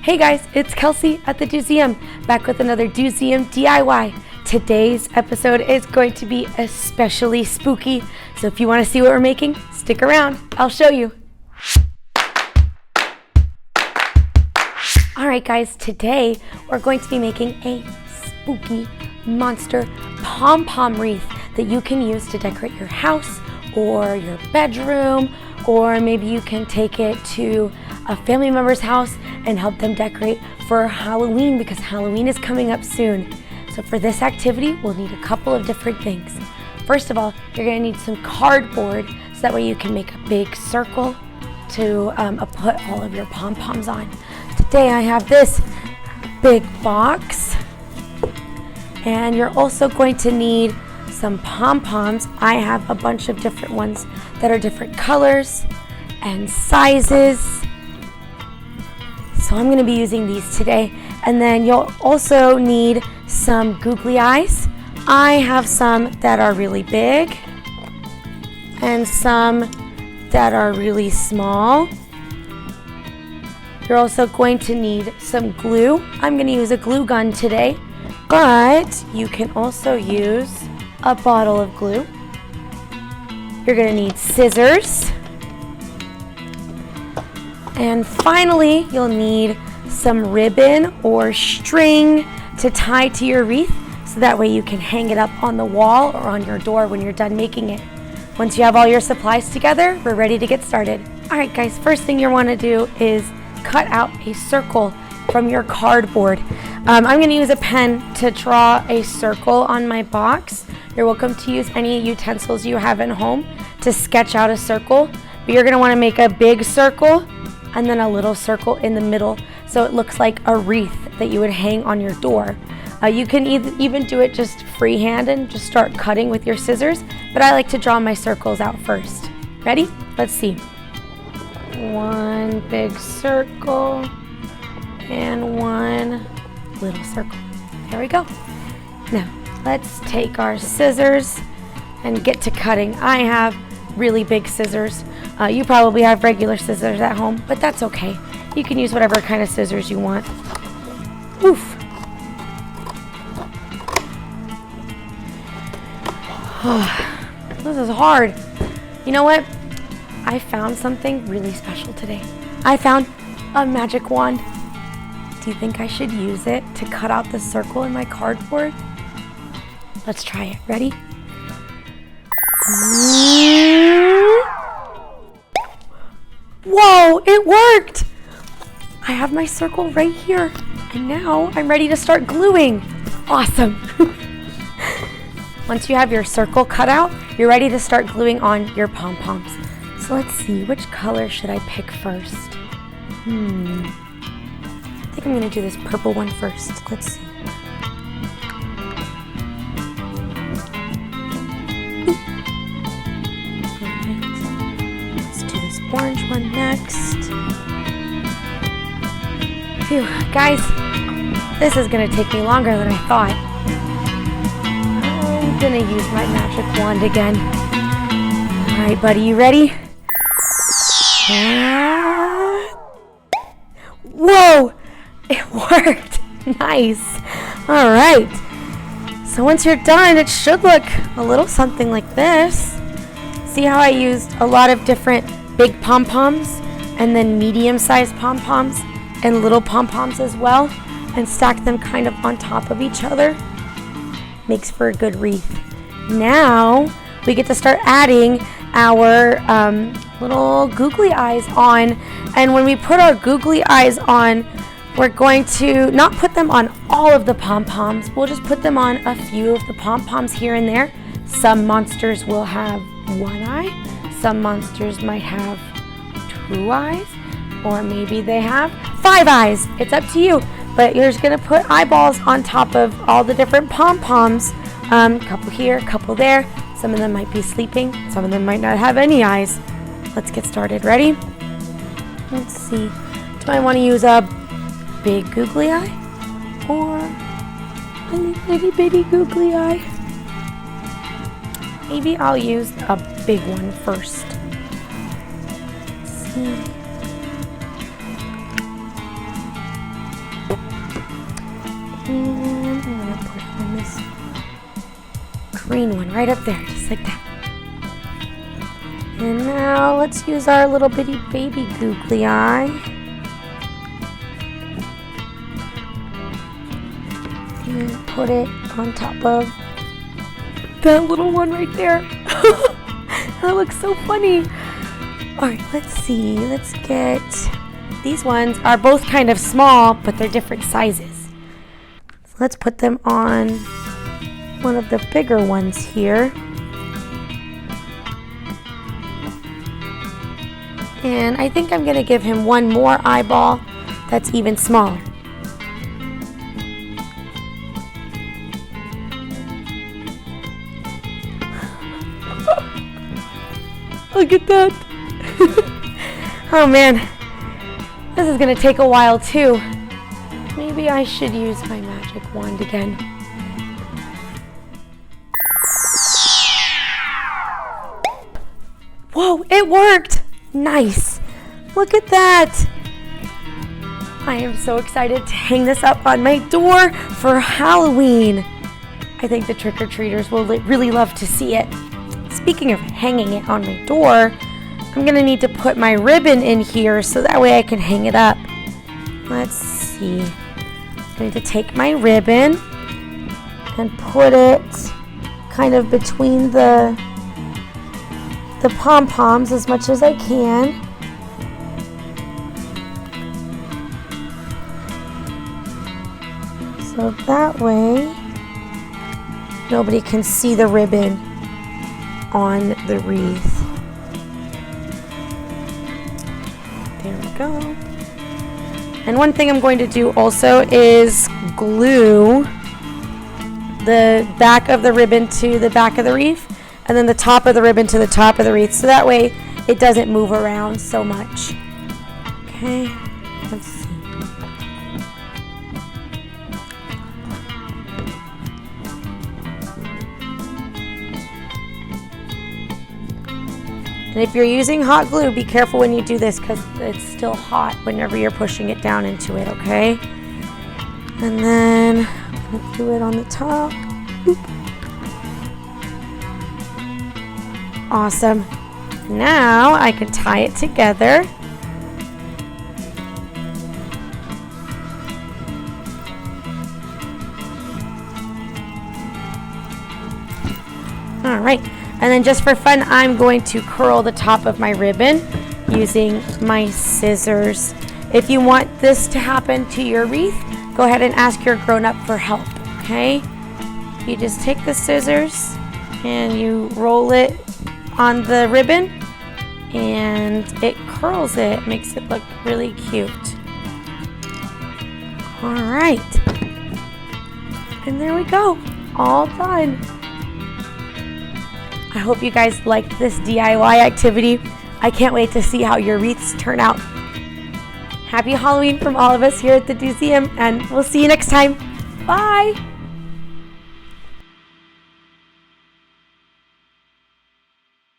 Hey guys, it's Kelsey at the DoSeum, back with another DoSeum DIY. Today's episode is going to be especially spooky, so if you want to see what we're making, stick around. I'll show you. Alright guys, today we're going to be making a spooky monster pom-pom wreath that you can use to decorate your house or your bedroom, or maybe you can take it to a family member's house and help them decorate for Halloween, because Halloween is coming up soon. So for this activity, we'll need a couple of different things. First of all, you're going to need some cardboard, so that way you can make a big circle to put all of your pom-poms on. Today I have this big box, and you're also going to need some pom-poms. I have a bunch of different ones that are different colors and sizes, so I'm going to be using these today. And then you'll also need some googly eyes. I have some that are really big and some that are really small. You're also going to need some glue. I'm going to use a glue gun today, but you can also use a bottle of glue. You're going to need scissors. And finally, you'll need some ribbon or string to tie to your wreath, so that way you can hang it up on the wall or on your door when you're done making it. Once you have all your supplies together, we're ready to get started. All right guys, first thing you want to do is cut out a circle from your cardboard. I'm going to use a pen to draw a circle on my box. You're welcome to use any utensils you have at home to sketch out a circle, but you're going to want to make a big circle and then a little circle in the middle, so it looks like a wreath that you would hang on your door. You can even do it just freehand and just start cutting with your scissors, but I like to draw my circles out first. Ready? Let's see. One big circle and one little circle. There we go. Now, let's take our scissors and get to cutting. I have really big scissors. You probably have regular scissors at home, but that's okay. You can use whatever kind of scissors you want. Oof. This is hard. You know what? I found something really special today. I found a magic wand. Do you think I should use it to cut out the circle in my cardboard? Let's try it. Ready? Whoa, it worked! I have my circle right here, and now I'm ready to start gluing. Awesome! Once you have your circle cut out, you're ready to start gluing on your pom-poms. So let's see, which color should I pick first? I think I'm going to do this purple one first. Let's see. Alright, let's do this orange one next. Phew, guys, this is going to take me longer than I thought. I'm going to use my magic wand again. Alright, buddy, you ready? Whoa! It worked! Nice! Alright. So once you're done, it should look a little something like this. See how I used a lot of different big pom-poms and then medium-sized pom-poms and little pom-poms as well, and stacked them kind of on top of each other? Makes for a good wreath. Now we get to start adding our little googly eyes on, and when we put our googly eyes on, we're going to not put them on all of the pom-poms. We'll just put them on a few of the pom-poms here and there. Some monsters will have one eye, some monsters might have 2 eyes, or maybe they have 5 eyes. It's up to you, but you're just gonna put eyeballs on top of all the different pom-poms. Couple here, couple there. Some of them might be sleeping, some of them might not have any eyes. Let's get started. Ready? Let's see. Do I want to use a big googly eye or a little bitty googly eye? Maybe I'll use a big one first. Let's see. And I'm gonna put it on this green one right up there, just like that. And now let's use our little bitty baby googly eye. And put it on top of that little one right there. That looks so funny. Alright, let's see. Let's get... These ones are both kind of small, but they're different sizes. So let's put them on one of the bigger ones here. And I think I'm going to give him one more eyeball that's even smaller. Look at that. Oh man, this is going to take a while too. Maybe I should use my magic wand again. Whoa, it worked! Nice! Look at that! I am so excited to hang this up on my door for Halloween. I think the trick-or-treaters will really love to see it. Speaking of hanging it on my door, I'm going to need to put my ribbon in here so that way I can hang it up. Let's see. I'm going to take my ribbon and put it kind of between the pom-poms as much as I can. So that way nobody can see the ribbon on the wreath. There we go. And one thing I'm going to do also is glue the back of the ribbon to the back of the wreath, and then the top of the ribbon to the top of the wreath, so that way it doesn't move around so much. Okay, let's see. And if you're using hot glue, be careful when you do this because it's still hot whenever you're pushing it down into it, okay? And then I'm gonna do it on the top. Boop. Awesome. Now I can tie it together. All right. And then just for fun, I'm going to curl the top of my ribbon using my scissors. If you want this to happen to your wreath, go ahead and ask your grown-up for help, okay? You just take the scissors and you roll it on the ribbon and it curls it, makes it look really cute. All right. And there we go, all done. I hope you guys liked this DIY activity. I can't wait to see how your wreaths turn out. Happy Halloween from all of us here at the DoSeum, and we'll see you next time. Bye!